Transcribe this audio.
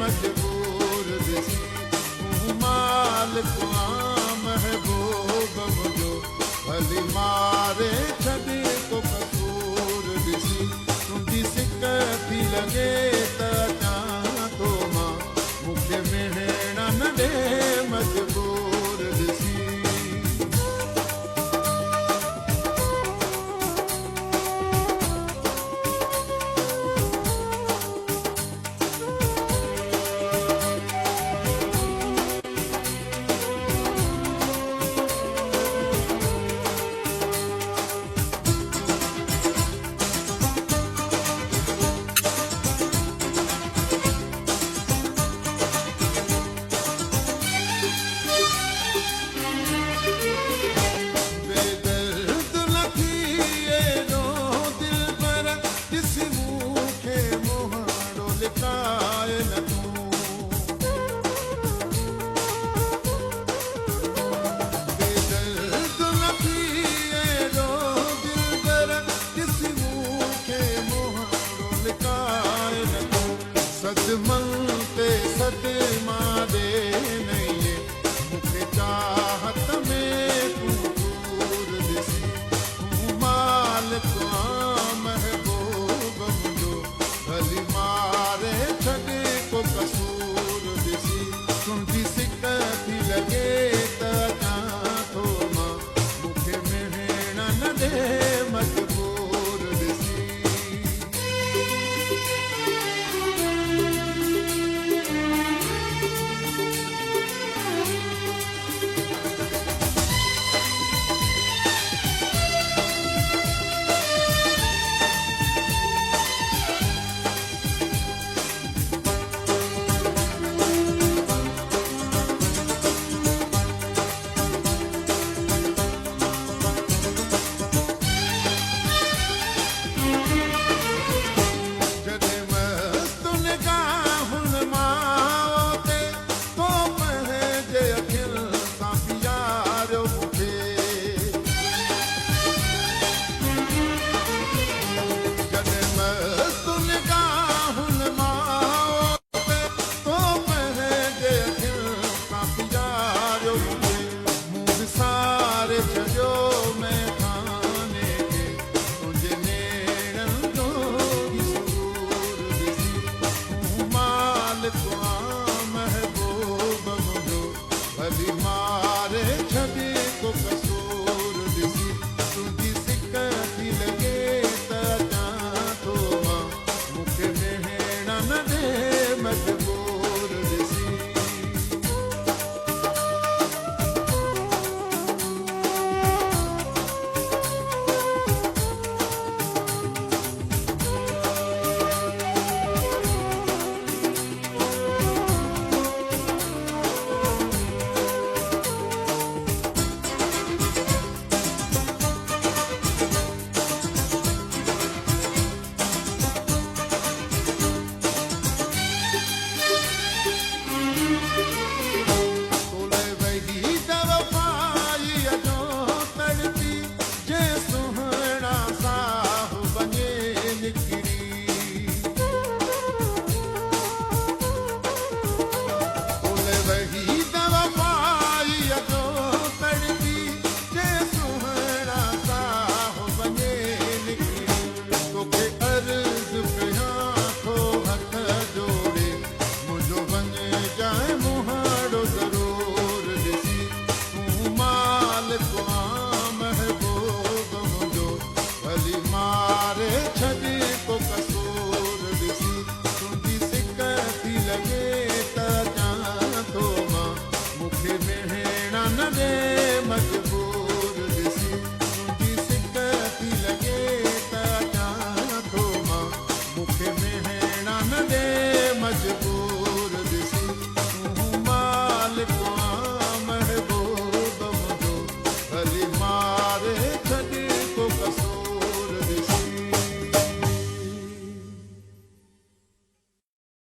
मजबूर दिसी तूं मालिक महबूब मुझो भली मारे छॾे को कसूर दिसी तुंहिंजी सिक थी लॻे त अचां थो मां मूंखे मिहण न ॾे मजबूर दिसी सदमंते सदमा दे नहीं मूंखे चाहत में तूं दूर दिसी तूं मालिक महबूब मुझो भली मारे छॾे को कसूर दिसी तुंहिंजी सिक थी लॻे त अचां थो मां मूंखे मिहण न ॾे मजबूर दिसी महबूब मुझो भली मारे छॾे को कसूर दिसी तुंहिंजी सिक थी लॻे त अचां थो मां मूंखे मिहण न ॾे मजबूर